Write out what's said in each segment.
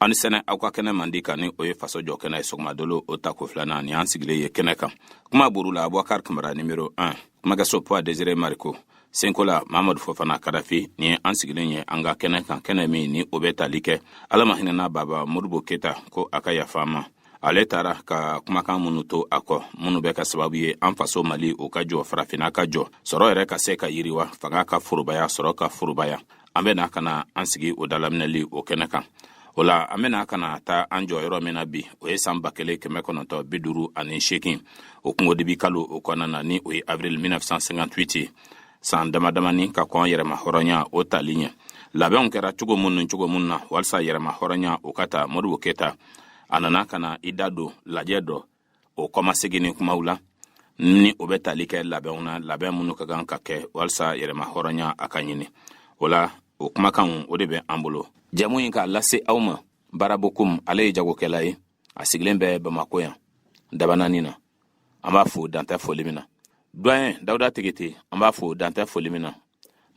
ani sene akwa kene mandika ni oye faso jo kene sogma dolo otako flana ni ansigle ye kene kan kuma burula Aboubacar Camara numéro 1 magaso po Désiré Mariko Senkola Mamadou Fofana Kadafi ni ansigle ye anga kene kan kene mi ni obeta like alama hinana baba Modibo Keita ko akaya fama ale tara ka kumakan munu to ako munu be ka sababu ye an faso Mali o ka jɔ farafina ka jɔ sɔrɔ yɛrɛ ka se ka yiriwa fanga ka forobaya sɔrɔ ka forobaya an bɛ na kana an sigi o dalaminɛli o kɛnɛ kan o la an bɛ na kana ta an jɔ yɔrɔ min na bi o ye san 1958 o kungo dibi kalo o kɔnɔna ni o ye avril 1958 san damadamani ka kɔn yɛrɛma hɔrɔnya o tali ɲɛ labɛnw kɛra cogo mun na walisa yɛrɛma hɔrɔnya o ka ta Modibo Keita a nana kana i da don lajɛ dɔ o kɔmasegini kumaw la ni o bɛ tali kɛ labɛnw na labɛn minnu ka kan ka kɛ walisa yɛrɛma hɔrɔnya a ka ɲini o la o kumakanw o de bɛ an bolo jamu in k'a lase aw ma Barabokum ale ye jagokɛla ye a sigilen bɛ Bamako yan dabanani na an b'a fo dantɛ foli min na doyen Dawuda Tegete an b'a fo dantɛ foli min na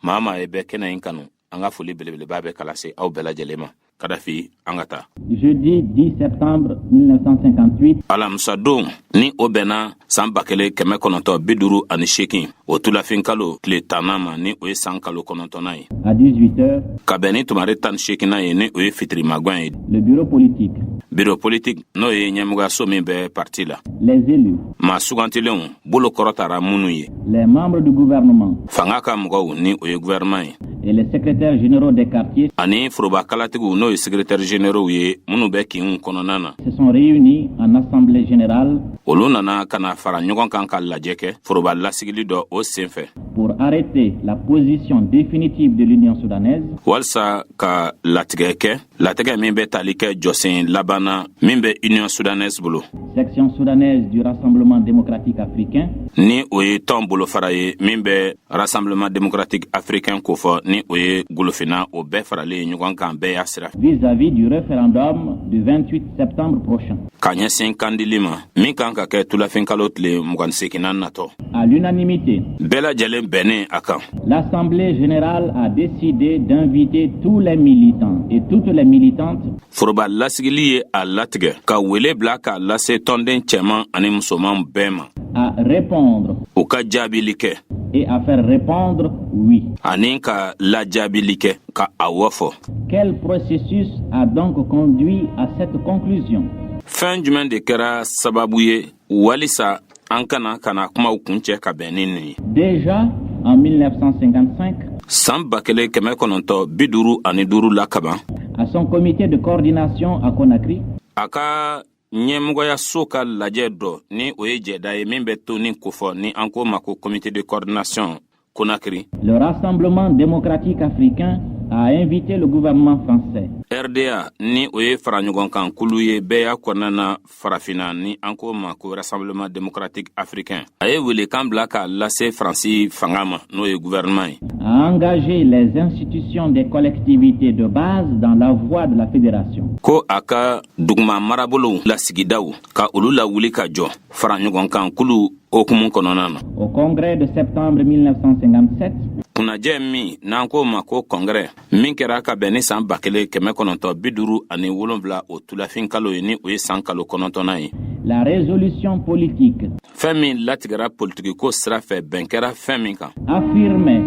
maa ye bɛ kɛnɛ in kanu an ka foli belebeleba bɛ kala se aw bɛɛ lajɛlen ma Kadafi an ka taa. Jeudi 10 septembre 1958. Alamisa don ni o bɛnna san 1958 o tulafin kalo tile 10 ma ni o ye san kalo 9 ye. À 18h. Ka bɛn ni tumare 18 ye ni o ye fitirimagwan ye. Le bureau politique. Bureau politique n'o ye ɲɛmɔgɔyaso min bɛ parti la. Les élus. Maa sugantilenw bolo kɔrɔtara minnu ye. Les membres du gouvernement. Fanga ka mɔgɔw ni o ye gouvernement ye. Et les secrétaires généraux des quartiers. Ani foroba kalatigiw n'o ye secrétaire généraux ye minnu bɛ kinw kɔnɔna na. Se sont réunis en assemblée générale. Olu nana kana fara ɲɔgɔn kan ka lajɛ kɛ foroba lasigili dɔ o senfɛ. Pour arrêter la position définitive de l'Union soudanaise. Walsa ka latigɛ kɛ latigɛ min bɛ tali kɛ jɔsen labanna min bɛ Union soudanaise bolo. Section soudanaise du Rassemblement démocratique africain. Ni o ye tɔn bolofara ye min bɛ Rassemblement démocratique africain kofɔ ni o ye golofina o bɛɛ faralen ɲɔgɔn kan bɛɛ y'a sira. Vis-à-vis du référendum du 28 septembre prochain. Ka ɲɛsin kandili ma min kan ka kɛ tulafin kalo tile 28 natɔ. À l'unanimité. Bɛɛ lajɛlen bɛnnen a kan. L'Assemblée générale a décidé d'inviter tous les militants et toutes les militantes. Foroba lasigili ye a latigɛ ka wele bila k'a lase tɔnden cɛman ani musoman bɛɛ ma. À répondre. O ka jaabili kɛ. Et à faire répondre oui. Ani ka lajaabili kɛ ka awɔ fɔ. Quel processus a donc conduit à cette conclusion? Fɛn jumɛn de kɛra sababu ye walisa an kana kumaw kuncɛ ka bɛn ni nin ye. Déjà en 1955. San 1955 la kaban. À son comité de coordination à Conakry. A ka ɲɛmɔgɔyaso ka lajɛ dɔ ni o ye jɛda ye min bɛ to ni kofɔ ni an ko ma ko comité de coordination Conakry. Le Rassemblement démocratique africain a invité le gouvernement français. RDA ni o ye fara ɲɔgɔn kan kulu ye bɛɛ y'a kɔnɔna farafina ni an ko ma ko Rassemblement démocratique africain. A ye welekan bila k'a lase Faransi fanga ma n'o ye gouvernement ye. A engagé les institutions des collectivités de base dans la voie de la fédération. Ko a ka duguma marabolow la sigidaw ka olu la wuli ka jɔ fara ɲɔgɔn kan kulu okumun kɔnɔna na. Au congrès de septembre 1957. Kunajɛ min n'an ko ma ko congrès min kɛra ka bɛn ni san 1957 o tulafin kalo ye ni o ye san kalo 9 ye. La résolution politique. Fɛn min latigɛra politiki ko sira fɛ bɛn kɛra fɛn min kan. Affirmait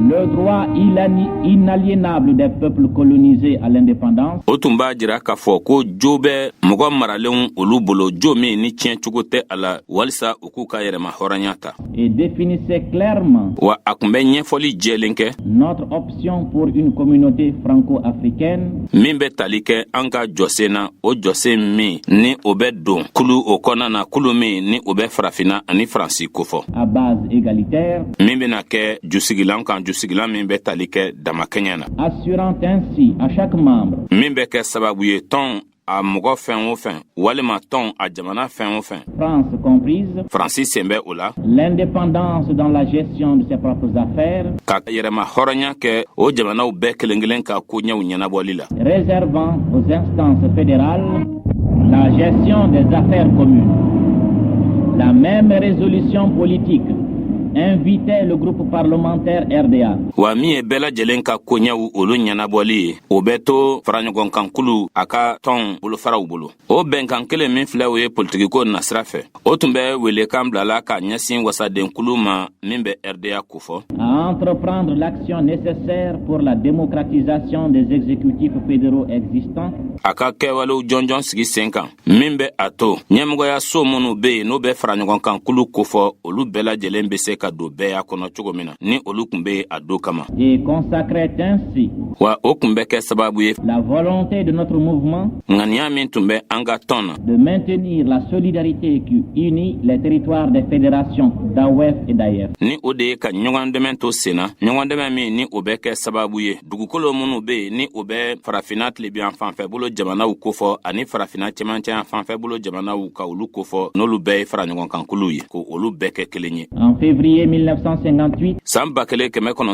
le droit inaliénable des peuples colonisés à l'indépendance. O tun b'a jira k'a fɔ ko jo bɛ mɔgɔ maralenw olu bolo jo min ni tiɲɛ cogo tɛ a la walisa u k'u ka yɛrɛma hɔrɔnya ta. Et définissait clairement. Wa a kun bɛ ɲɛfɔli jɛlen kɛ. Notre option pour une communauté franco-africaine. Min bɛ tali kɛ an ka jɔsen na o jɔsen min ni o bɛ don kulu o kɔnɔna na kulu min ni o bɛ farafina ani Faransi kofɔ. À base égalitaire. Min bɛna kɛ jusigilan kan jusigilan min bɛ tali kɛ damakɛɲɛ na. Assurant ainsi à chaque membre. Min bɛ kɛ sababu ye tɔn a mɔgɔ fɛn o fɛn walima tɔn a jamana fɛn o fɛn. France comprise. Faransi sen bɛ o la. L'indépendance dans la gestion de ses propres affaires. Ka yɛrɛma hɔrɔnya kɛ o jamanaw bɛɛ kelen kelen ka ko ɲɛw ɲɛnabɔli la. Réservant aux instances fédérales la gestion des affaires communes. La même résolution politique invitait le groupe parlementaire RDA wa mi ye bɛɛ lajɛlen ka koɲɛw olu ɲɛnabɔli ye o bɛ to faraɲɔgɔnkankulu a ka tɔn bolofaraw bolo o bɛnkan kelen min filɛ o ye politikiko nasira fɛ o tun bɛ welekan bilala ka ɲɛsin wasadenkulu ma min bɛ RDA kofɔ à entreprendre l'action nécessaire pour la démocratisation des exécutifs fédéraux existants a ka kɛwalew jɔnjɔn sigi sen kan min bɛ a to ɲɛmɔgɔya so minnu bɛ yen n'o bɛ faraɲɔgɔnkankulu kofɔ olu bɛɛ lajɛlen bɛ se ka don bɛɛ kɔnɔ cogo min na ni olu tun bɛ a do kama et consacrait ainsi wa o tun bɛ kɛ sababu ye la volonté de notre mouvement ŋaniya min tun bɛ an ka tɔn na de maintenir la solidarité qui unit les territoires des fédérations d'AOF et d'AEF. Ni o de ye ka ɲɔgɔn dɛmɛ to sen na ɲɔgɔn dɛmɛ min ni o bɛ kɛ sababu ye dugukolo minnu bɛ yen ni o bɛ farafina tilebiyan fanfɛ bolo jamanaw kofɔ ani farafina cɛmancɛ fanfɛ bolo jamanaw ka olu kofɔ n'olu bɛɛ ye faraɲɔgɔnkankulu ye ko olu bɛɛ kɛ kelen ye. En février 1958, san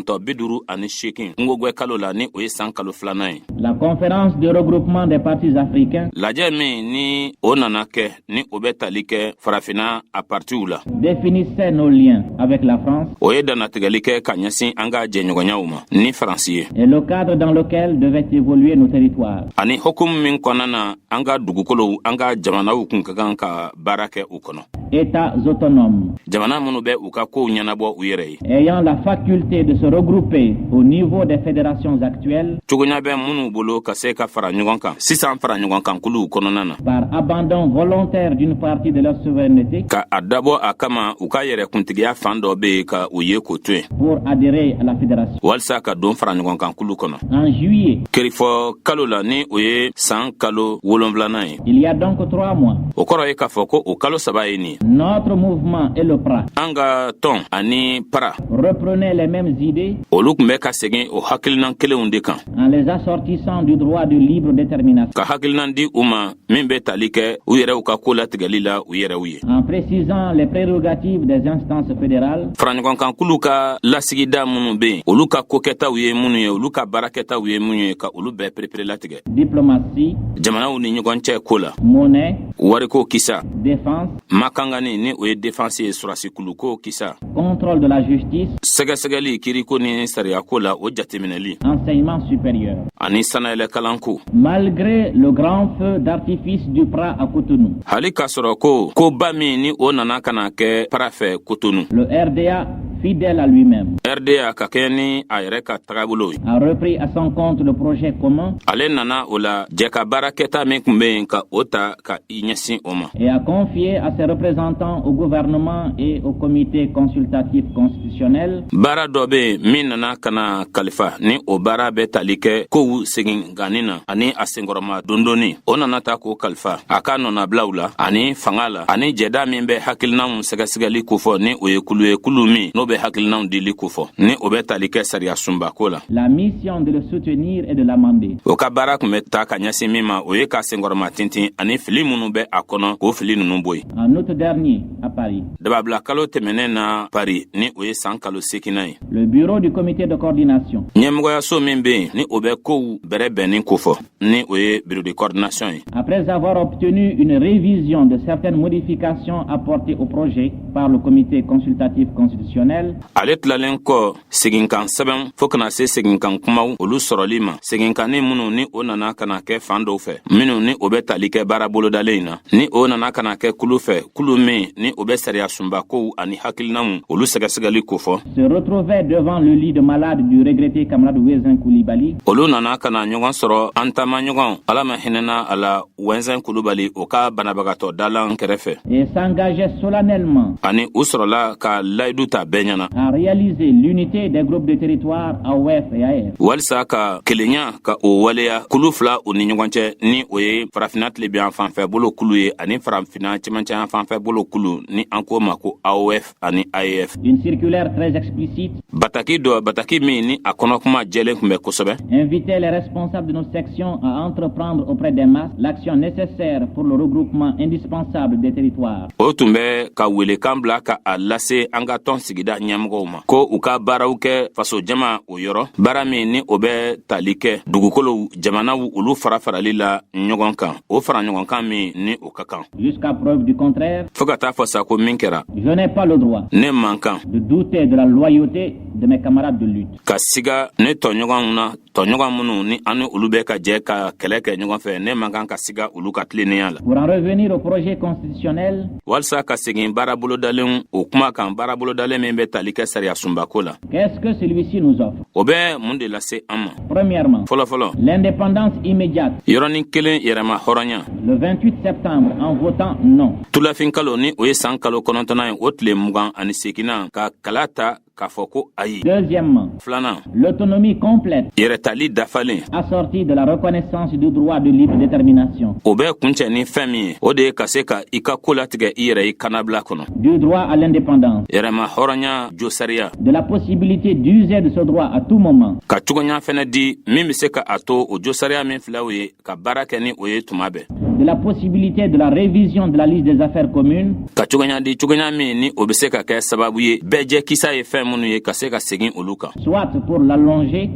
1958 ngogwɛ kalo la ni o ye san kalo filanan ye. la conférence de regroupement des partis africains lajɛ min ni o nana kɛ ni o bɛ tali kɛ farafina a partiw la définissait nos liens avec la France o ye dannatigɛli kɛ ka ɲɛsin an ka jɛɲɔgɔnyaw ma ni faransi ye et le cadre dans lequel devaient évoluer nos territoires. ani hukumu min kɔnɔna na an ka dugukolow an ka jamanaw kun ka kan ka baara kɛ u kɔnɔ États autonomes jamana minnu bɛ u ka kow ɲɛnabɔ u yɛrɛ ye ayant la faculté de se regrouper au niveau des fédérations actuelles cogoɲa bɛ minnu bolo ka se ka fara ɲɔgɔn kan sisan fara ɲɔgɔn kan kuluw kɔnɔna na par abandon volontaire d'une partie de leur souveraineté ka a dabɔ a kama u ka yɛrɛ kuntigiya fan dɔ bɛ yen ka u ye k'o to yen pour adhérer à la fédération. walisa ka don fara ɲɔgɔn kan kulu kɔnɔ En juillet, kerifɔ kalo la ni o ye san kalo 7nan ye il y a donc 3 mois, o kɔrɔ ye k'a fɔ ko o kalo 3 ye nin ye notre mouvement et le PRA an ka tɔn ani para reprenaient les mêmes idées olu tun bɛ ka segin o hakilinan kelenw de kan en les assortissant du droit de libre détermination, ka hakilinan di u ma min bɛ tali kɛ u yɛrɛw ka ko latigɛli la u yɛrɛw ye en précisant les prérogatives des instances fédérales faraɲɔgɔnkankulu ka lasigida minnu bɛ yen olu ka kokɛtaw ye minnu ye olu ka baarakɛtaw ye minnu ye ka olu bɛɛ perepere latigɛ diplomatie, jamanaw ni ɲɔgɔn cɛ ko la monnaie, wariko kisa défense, makangani ni o ye defansi ye sɔrɔsikuluko kisa contrôle de la justice, sɛgɛsɛgɛli kiriko ni sariyako la o jateminɛli enseignement supérieur. ani sanayɛlɛ kalanko Malgré le grand feu d'artifice du PRA à Cotonou, hali k'a sɔrɔ ko ba min ni o nana ka na kɛ para fɛ kotonu le RDA, fidèle à lui-même, RDA ka kɛ ni a yɛrɛ ka tagabolo ye a repris à son compte le projet commun ale nana o la jɛ ka baarakɛta min kun bɛ yen ka o ta ka i ɲɛsin o ma et a confié à ses représentants au gouvernement et au comité consultatif constitutionnel baara dɔ bɛ yen min nana ka na kalifa ni o baara bɛ tali kɛ kow segin ganni na ani a senkɔrɔma dondonni o nana ta k'o kalifa a ka nɔnabilaw la ani fanga la ani jɛda min bɛ hakilinanw sɛgɛsɛgɛli kofɔ ni o ye kulu min n'o bɛ hakilinanw dili kofɔ ni o bɛ tali kɛ sariya sunbako la la mission de le soutenir et de l'amender. o ka baara kun bɛ ta ka ɲɛsin min ma o ye ka senkɔrɔma tintin ani fili minnu bɛ a kɔnɔ k'o fili ninnu bɔ yen En août dernier, à Paris, dababila kalo tɛmɛnen na pari ni o ye san kalo 8nan ye le bureau du comité de coordination ɲɛmɔgɔyaso min bɛ yen ni o bɛ kow bɛrɛ bɛnnin kofɔ ni o ye bureau de coordination ye après avoir obtenu une révision de certaines modifications apportées au projet par le comité consultatif constitutionnel, ale tilalen kɔ seginkan sɛbɛn fɔɔ kana se seginkan kumaw olu sɔrɔli ma seginkanni minnu ni o nana kana kɛ fan dɔw fɛ minnu ni o bɛ tali kɛ baara bolodalen na ni o nana kana kɛ kulu fɛ kulu min ni o bɛ sariya sunbakow ani hakilinanw olu sɛgɛsɛgɛli kofɔ se retrouvait devant le lit de malade du regretté camarade Wezin Koulibaly olu nana kana ɲɔgɔn sɔrɔ an taama ɲɔgɔn ala ma hinɛna a la wɛnzɛn kulubali o ka banabagatɔ dalan kɛrɛfɛ et s'engageait solennellement ani u sɔrɔla ka layidu ta bɛɛ ɲɛna à réaliser l'unité des groupes de territoire AOF et AF. walisa ka kelenya ka o waleya kulu fila o ni ɲɔgɔn cɛ ni o ye farafina tilebiyan fanfɛ bolo kulu ye ani farafina cɛmancɛya fanfɛ bolo kulu ni an ko ma ko AOF ani AEF. Une circulaire très explicite bataki min ni a kɔnɔkuma jɛlen kun bɛ kosɛbɛ invitait les responsables de nos sections à entreprendre auprès des masses l'action nécessaire pour le regroupement indispensable des territoires. o tun bɛ ka welekan bila ka a lase an ka tɔn sigida ɲɛmɔgɔw ma ko u ka baaraw kɛ faso jama o yɔrɔ baara min ni o bɛ tali kɛ dugukolow jamanaw olu fara-farali la ɲɔgɔn kan o fara ɲɔgɔn kan min ni o ka kan Jusqu'à preuve du contraire, fɔɔ ka taa fɔ sa ko ko min kɛra Je n'ai pas le droit ne man kan de douter de la loyauté de mes camarades de lutte. ka siga ne tɔɲɔgɔnw na tɔɲɔgɔn minnu ni an ni olu bɛ ka jɛ ka kɛlɛ kɛ ɲɔgɔn fɛ ne man kan ka siga olu ka tilennenya la. Pour en revenir au projet constitutionnel, walisa ka segin baarabolodalen o kuma kan baarabolodalen min bɛ tali kɛ sariya sunbako la qu'est-ce que celui-ci nous offre? o bɛ mun de lase an ma. Premièrement, fɔlɔfɔlɔ l'indépendance immédiate yɔrɔnin kelen yɛrɛma hɔrɔnya le 28 septembre en votant non. tulafin kalo ni o ye san kalo 9nan ye o tile 28 ka kala ta k'a fɔ ko ayi. Deuxièmement, filanan l'autonomie complète yɛrɛtali dafalen assortie de la reconnaissance du droit de libre détermination, o bɛ kuncɛ ni fɛn min ye o de ye ka se ka i ka ko latigɛ i yɛrɛ i kanabila kɔnɔ. du droit à l'indépendance, yɛrɛma hɔrɔnya josariya de la possibilité d'user de ce droit à tout moment, ka cogoɲa fɛnɛ di min be se ka a to o josariya min filaw ye ka baara kɛ ni o ye tuma bɛɛ. de la possibilité de la révision de la liste des affaires communes, ka cogoɲa di cogoɲa min ni o be se ka kɛ sababu ye bɛɛ jɛ kisa ye fɛn minnu ye ka se ka segin olu kan. soit pour l'allonger,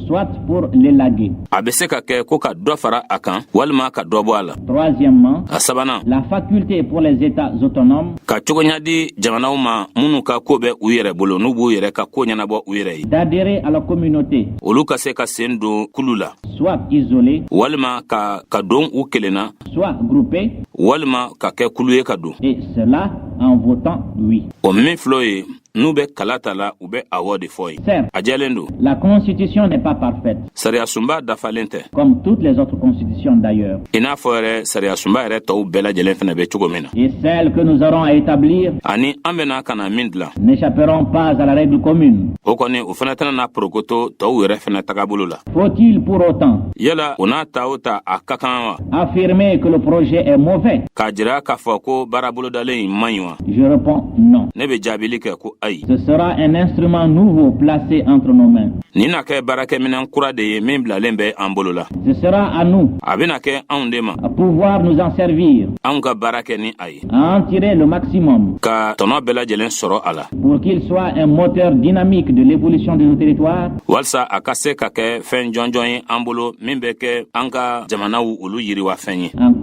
soit pour l'élaguer. a be se ka kɛ ko ka dɔ fara a kan walima ka dɔ bɔ a la. Troisièmement, a sabanan la faculté pour les États autonomes ka cogoɲa di jamanaw ma minnu ka koo bɛ u yɛrɛ bolo n'u b'u yɛrɛ ka koo ɲɛnabɔ u yɛrɛ ye d'adhérer à la communauté, olu ka se ka sen don kulu la soit isolés, walima ka don u kelenna soit groupés, walima ka kɛ kulu ye ka don. et cela en votant oui. o min filɛ ye n'u bɛ kala ta la u bɛ awɔ de fɔ ye. Certes, a jɛlen don la Constitution n'est pas parfaite, sariya sunba dafalen tɛ comme toutes les autres constitutions d'ailleurs. i n'a fɔ yɛrɛ sariya sunba yɛrɛ tɔw bɛɛ lajɛlen fɛnɛ bɛ cogo min na Et celles que nous aurons à établir ani an bɛna ka na min dilan n'échapperont pas à la règle commune. o kɔni o fɛnɛ tɛna na porokoto tɔw yɛrɛ fɛnɛ tagabolo la. Faut-il pour autant yala o n'a ta o ta a ka kan wa affirmer que le projet est mauvais? k'a jira k'a fɔ ko baarabolodalen in man ɲi wa. Je réponds non. ne bɛ jaabili kɛ ko ayi. Ce sera un instrument nouveau placé entre nos mains. nin na kɛ baarakɛminɛn kura de ye min bilalen bɛ an bolo la. Ce sera à nous a bɛna kɛ anw de ma à pouvoir nous en servir, anw ka baara kɛ ni a ye à en tirer le maximum ka tɔnɔ bɛɛ lajɛlen sɔrɔ a la pour qu'il soit un moteur dynamique de l'évolution de nos territoires, walisa a ka se ka kɛ fɛn jɔnjɔn ye an bolo min bɛ kɛ an ka jamanaw olu yiriwa fɛn ye en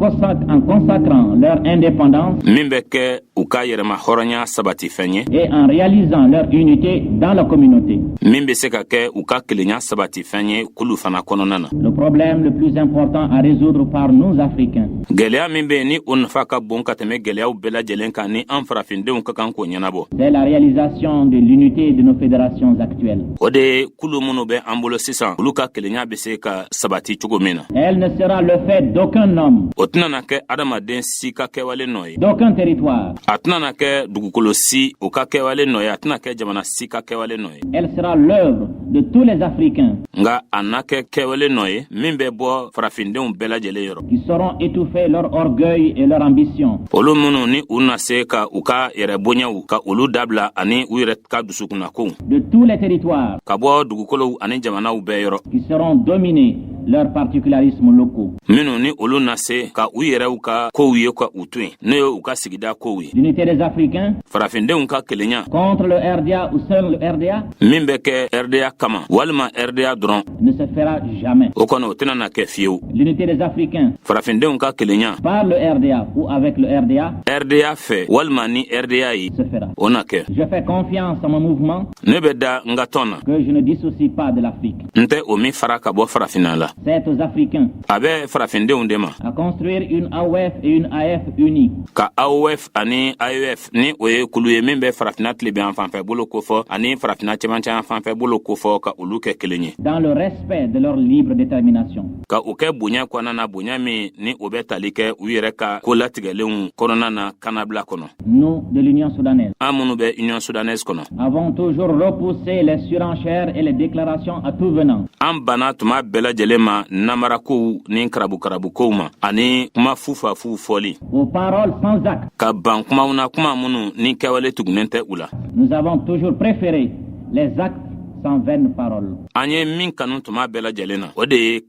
consacrant leur indépendance min bɛ kɛ u ka yɛrɛma hɔrɔnya sabati fɛn ye et en réalisant leur unité dans la communauté. min bɛ se ka kɛ u ka kelenya sabati fɛn ye kulu fana kɔnɔna na. Le problème le plus important à résoudre par nous Africains, gɛlɛya min bɛ yen ni o nafa ka bon ka tɛmɛ gɛlɛyaw bɛɛ lajɛlen kan ni an farafindenw ka kan k'o ɲɛnabɔ c'est la réalisation de l'unité de nos fédérations actuelles. o de ye kulu minnu bɛ an bolo sisan olu ka kelenya bɛ se ka sabati cogo min na. Elle ne sera le fait d'aucun homme, o tɛna na kɛ adamaden si ka kɛwale nɔ ye d'aucun territoire. a tɛna na kɛ dugukolo si o ka kɛwale nɔ ye a tɛna kɛ jamana si ka kɛwale nɔ ye Elle sera l'œuvre de tous les Africains nga a na kɛ kɛwale nɔ ye min bɛ bɔ farafindenw bɛɛ lajɛlen yɔrɔ qui sauront étouffer leur orgueil et leur ambition olu minnu ni u na se ka u ka yɛrɛ bonyaw ka olu dabila ani u yɛrɛ ka dusukunnakow de tous les territoires ka bɔ dugukolow ani jamanaw bɛɛ yɔrɔ qui seront dominés leurs particularismes locaux. minnu ni olu na se ka u yɛrɛw ka kow ye ka u to yen n'o ye u ka sigida kow ye L'unité des Africains farafindenw ka kelenya contre le RDA ou seul le RDA min bɛ kɛ RDA kama walima RDA dɔrɔn ne se fera jamais. o kɔni o tɛna na kɛ fiyewu L'unité des Africains farafindenw ka kelenya par le RDA ou avec le RDA RDA fɛ walima ni RDA ye se fera. o na kɛ Je fais confiance en mon mouvement ne bɛ da n ka tɔn na que je ne dissocie pas de l'Afrique. n tɛ o min fara ka bɔ farafina la C'est aux Africains a bɛ farafindenw de ma à construire une AOF et une AF unies ka AOF ani AEF ni o ye kulu ye min bɛ farafina tilebin an fanfɛ bolo kofɔ ani farafina cɛmancɛ an fanfɛ bolo kofɔ ka olu kɛ kelen ye dans le respect de leur libre détermination. ka o kɛ bonya kɔnɔna na bonya min ni o bɛ tali kɛ u yɛrɛ ka ko latigɛlenw kɔnɔna na kanabila kɔnɔ Nous, de l'Union soudanaise, an minnu bɛ Union Soudanaise kɔnɔ avons toujours repoussé les surenchères et les déclarations à tout venant. an banna tuma bɛɛ lajɛlen ma namarakow ni karabu-karabukow ma ani kuma fufafu fɔli Aux paroles sans acte, ka ban kumaw na kuma minnu ni kɛwale tugunen tɛ u la nous avons toujours préféré les actes sans vaines paroles. Anye min kanu tuma bela jelena. Ode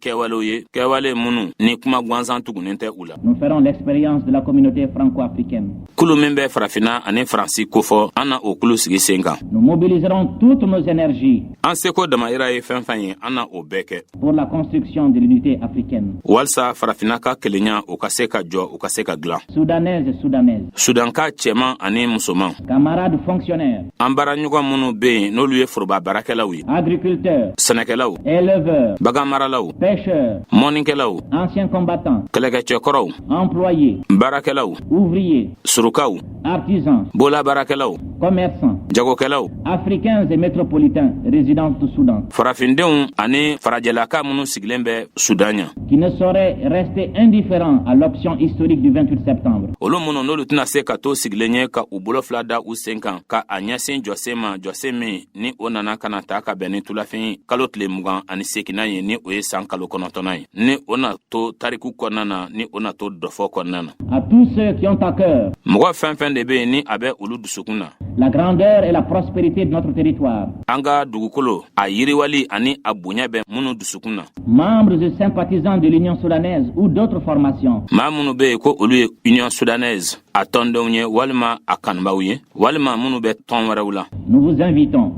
kewale munu ni kuma gwanzan tugunente ula. Nous ferons l'expérience de la communauté franco-africaine. Kulu membe farafina ane Francis kofo ana okulu sigi senga. Nous mobiliserons toutes nos énergies Anseko dama ira ye fenfanye ana obeke. pour la construction de l'unité africaine. Walsa farafina ka kelenya okaseka jo okaseka gla. Soudanaises et Soudanaises, Sudanka chema ane musoman. camarades fonctionnaires, Ambara nyuga munu be no luye furba barakelawi. agriculteurs, Senekelaw, éleveurs, bagamaralaw, pêcheurs, moninkelaw, anciens combattants, kelekechekorow, employés, barakelaw, ouvriers, surukaw, artisans, bola barakelaw, commerçants, jagokelaw, africains et métropolitains résidant au Soudan, farafindenw ani farajelaka munu sigilen bɛ Sudanya. qui ne sauraient rester indifférents à l'option historique du 28 septembre. Olu munu n'olu tɛna se ka to sigilen ye ka u bolo fila da u sen kan ka a ɲɛsin jɔsen ma jɔsen min ni o nana kana ta ka bɛn ni tulafin kalo tile 28 ye ni o ye san kalo 9 ye ni o na to tariku kɔnɔna na ni o na to dɔfɔ kɔnɔna na. À tous ceux qui ont à cœur Mɔgɔ fɛn fɛn de bɛ yen ni a bɛ olu dusukun na. la grandeur et la prospérité de notre territoire, An ka dugukolo a yiriwali ani a bonya bɛ minnu dusukun na. membres et sympathisants de l'Union soudanaise ou d'autres formations, Maa minnu bɛ yen ko olu ye Union Soudanaise a tɔndenw ye walima a kanubaw ye walima minnu bɛ tɔn wɛrɛw la. nous vous invitons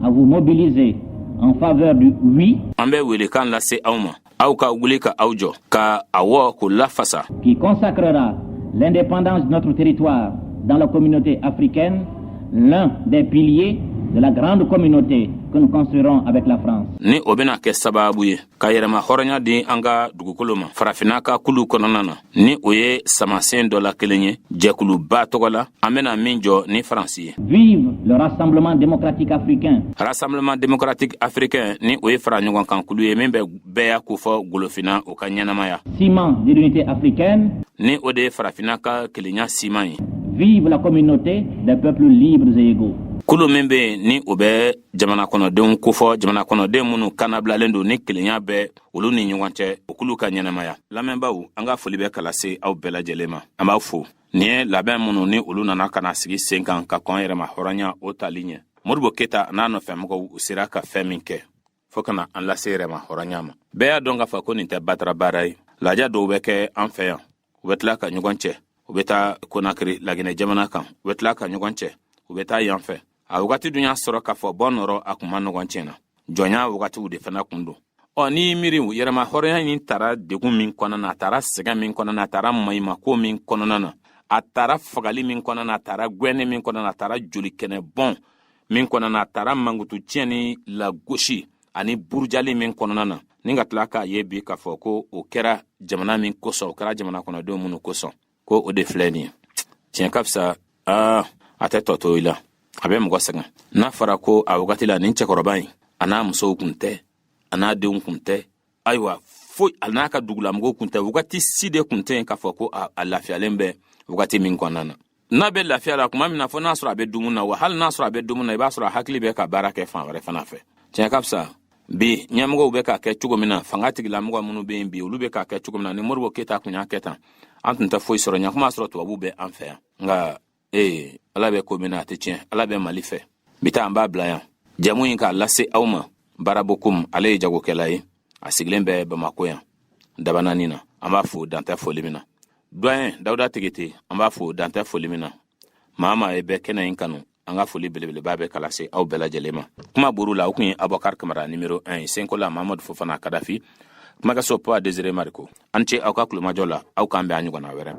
à vous mobiliser en faveur du oui An bɛ welekan lase aw ma aw ka wuli ka aw jɔ ka awɔ k'o lafasa qui consacrera l'indépendance de notre territoire dans la communauté africaine, l'un des piliers de la grande communauté que nous construirons avec la France. ni o bɛna kɛ sababu ye ka yɛrɛma hɔrɔnya di an ka dugukolo ma farafina ka kulu kɔnɔna na ni o ye samasen dɔ la kelen ye jɛkuluba tɔgɔ la an bɛna min jɔ ni Faransi ye. Vive le Rassemblement démocratique africain, Rassemblement démocratique africain ni o ye fara ɲɔgɔn kan kulu ye min bɛ bɛɛ y'a ko fɔ golofina o ka ɲɛnamaya ciment de l'unité africaine. ni o de ye farafina ka kelenya siman ye. Vive la communauté des peuples libres et égaux. Kulu min bɛ yen ni o bɛ jamana kɔnɔdenw kofɔ jamana kɔnɔden minnu kanabilalen don ni kelenya bɛ olu ni ɲɔgɔn cɛ o kulu ka ɲɛnamaya. Lamɛnbaw an ka foli bɛ ka lase aw bɛɛ lajɛlen ma an b'aw fo nin ye labɛn minnu ni olu nana kana sigi sen kan ka kɔn yɛrɛ ma hɔrɔnya o tali ɲɛ. Modibo Keyita n'a nɔfɛmɔgɔw u sera ka fɛn min kɛ fo kana an lase yɛrɛ ma hɔrɔnya ma. Bɛɛ y'a dɔn k'a fɔ ko nin tɛ batara baara ye. Laja dɔw bɛ kɛ an fɛ yan u bɛ tila ka ɲɔgɔn cɛ u bɛ taa Konakiri Laginɛ jamana kan u bɛ tila ka ɲɔgɔn cɛ u bɛ taa yan fɛ. A wagati dun y'a sɔrɔ k'a fɔ bɔ nɔrɔ a kun ma nɔgɔn tiɲɛ na jɔnya wagatiw de fana kun don. N'i y'i miiri yɛrɛma hɔrɔnya in taara degun min kɔnɔna na a taara sɛgɛn min kɔnɔna na a taara maɲumako min kɔnɔna na a taara fagali min kɔnɔna na a taara gwɛnni min kɔnɔna na a taara joli kɛnɛ bɔn min kɔnɔna na a taara mankutu tiɲɛ ni lagosi ani burujali min kɔnɔna na ni ka tila k'a ye bi k'a fɔ ko o kɛra jamana min kosɔn o kɛra jamana kɔnɔdenw minnu kosɔn ko o de filɛ nin ye tiɲɛ ka fisa a tɛ tɔ to i la. A bɛ mɔgɔ sɛgɛn n'a fɔra ko a wagati la nin cɛkɔrɔba in a n'a musow kun tɛ a n'a denw kun tɛ ayiwa foyi a n'a ka dugulamɔgɔw kun tɛ wagati si de kun tɛ k'a fɔ ko a lafiyalen bɛ wagati min kɔnɔna na. N'a bɛ lafiya la tuma min na fo n'a sɔrɔ a bɛ dumuni na wa hali n'a sɔrɔ a bɛ dumuni na i b'a sɔrɔ a hakili bɛ ka baara kɛ fan wɛrɛ fana fɛ. Tiɲɛ ka fisa bi ɲɛmɔgɔw bɛ k'a kɛ cogo min na fanga tigilamɔgɔ minnu bɛ yen bi olu bɛ k'a kɛ cogo min na ni Modibo Keyita kun y'a kɛ tan an tun tɛ foyi sɔrɔ ɲakuma sɔrɔ tubabuw bɛ an fɛ yan nka Ala bɛ ko min na a tɛ tiɲɛ Ala bɛ Mali fɛ bi ta an b'a bila yan jamu in k'a lase aw ma Barabokum ale ye jagokɛla ye a sigilen bɛ Bamako yan Dabanani na an b'a fo dantɛ foli min na doyen Dawuda Tigete an b'a fo dantɛ foli min na maa maa ye bɛɛ kɛnɛ in kanu an ka foli belebeleba bɛ ka lase aw bɛɛ lajɛlen ma kuma buru la o kun ye Abubakar Kamara numéro 1 ye Senkola Mamadou Fofana Kadafi kuma ka so pa Desire Mariko an ce aw ka kulumajɔ la aw k'an bɛn a ɲɔgɔnna wɛrɛ